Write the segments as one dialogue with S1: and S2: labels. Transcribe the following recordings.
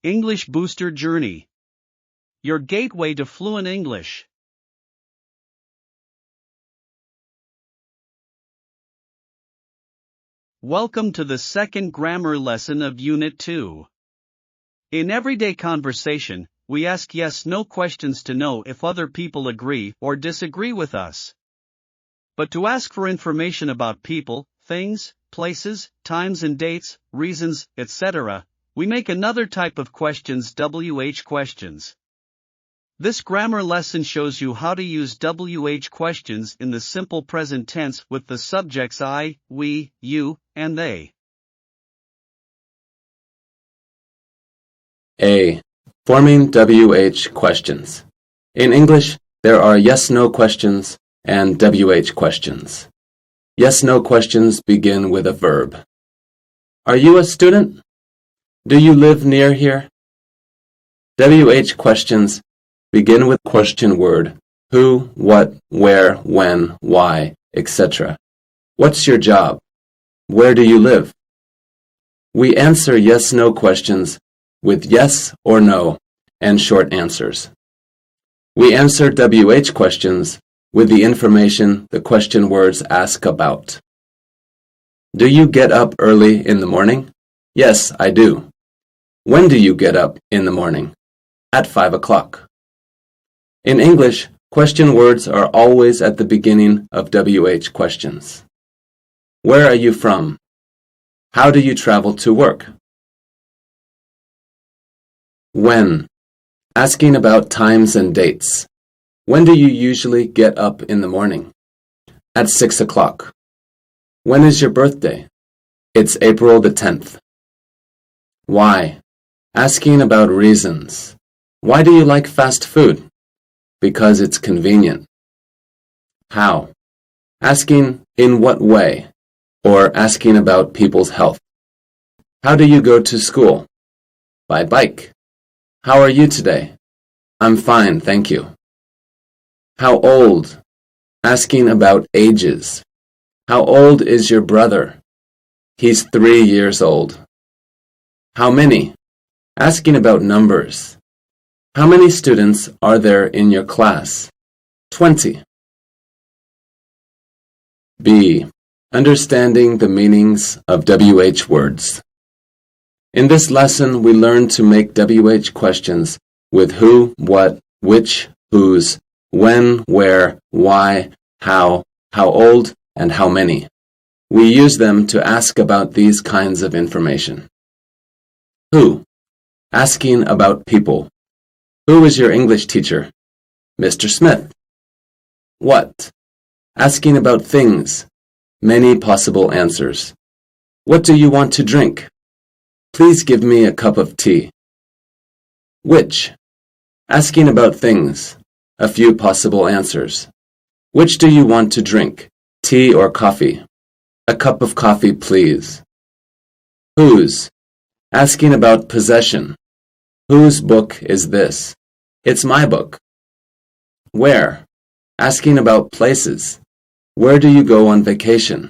S1: English Booster Journey. Your gateway to fluent English. Welcome to the second grammar lesson of Unit 2. In everyday conversation, we ask yes-no questions to know if other people agree or disagree with us. But to ask for information about people, things, places, times and dates, reasons, etc., we make another type of questions WH questions. This grammar lesson shows you how to use WH questions in the simple present tense with the subjects I, we, you, and they.
S2: A. Forming WH questions. In English, there are yes-no questions and WH questions. Yes-no questions begin with a verb. Are you a student? Do you live near here? WH questions begin with question word, who, what, where, when, why, etc. What's your job? Where do you live? We answer yes-no questions with yes or no and short answers. We answer WH questions with the information the question words ask about. Do you get up early in the morning? Yes, I do. When do you get up in the morning? At 5 o'clock. In English, question words are always at the beginning of WH questions. Where are you from? How do you travel to work? When. Asking about times and dates. When do you usually get up in the morning? At 6 o'clock. When is your birthday? It's April the 10th. Why. Asking about reasons. Why do you like fast food? Because it's convenient. How. Asking in what way, or asking about people's health. How do you go to school? By bike. How are you today? I'm fine, thank you. How old? Asking about ages. How old is your brother? He's 3 years old. How many? Asking about numbers. How many students are there in your class? 20. B. Understanding the meanings of WH words. In this lesson, we learn to make WH questions with who, what, which, whose, when, where, why, how old, and how many. We use them to ask about these kinds of information. Who? Asking about people. Who is your English teacher? Mr. Smith. What? Asking about things. Many possible answers. What do you want to drink? Please give me a cup of tea. Which? Asking about things. A few possible answers. Which do you want to drink? Tea or coffee? A cup of coffee, please. Whose? Asking about possession. Whose book is this? It's my book. Where? Asking about places. Where do you go on vacation?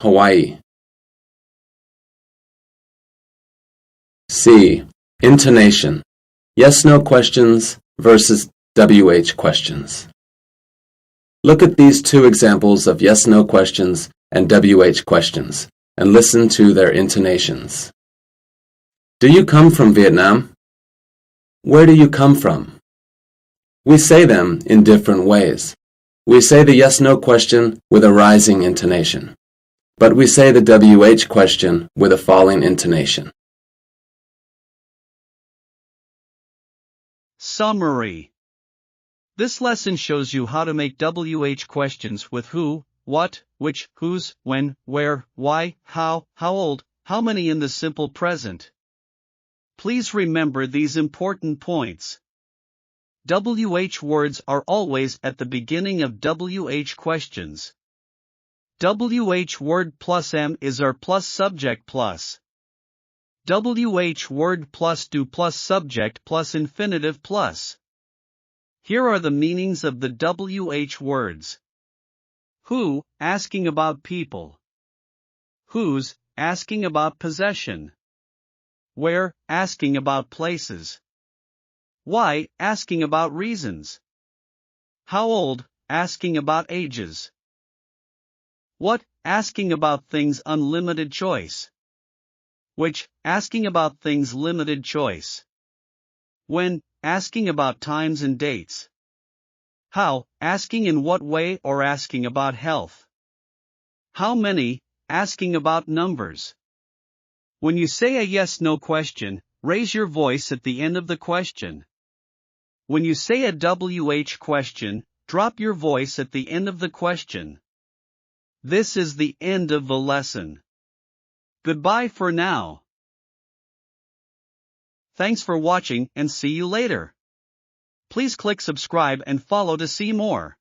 S2: Hawaii. C. Intonation. Yes-no questions versus WH questions. Look at these two examples of yes-no questions and WH questions and listen to their intonations. Do you come from Vietnam? Where do you come from? We say them in different ways. We say the yes-no question with a rising intonation, but we say the WH question with a falling intonation.
S1: Summary. This lesson shows you how to make WH questions with who, what, which, whose, when, where, why, how old, how many in the simple present. Please remember these important points. WH words are always at the beginning of WH questions. WH word plus M is our plus subject plus. WH word plus do plus subject plus infinitive plus. Here are the meanings of the WH words. Who, asking about people. Whose, asking about possession. where, asking about places. Why, asking about reasons. How old, asking about ages. What, asking about things unlimited choice. Which, asking about things limited choice. When, asking about times and dates. How, asking in what way or asking about health. How many, asking about numbers. When you say a yes-no question, raise your voice at the end of the question. When you say a WH question, drop your voice at the end of the question. This is the end of the lesson. Goodbye for now. Thanks for watching and see you later. Please click subscribe and follow to see more.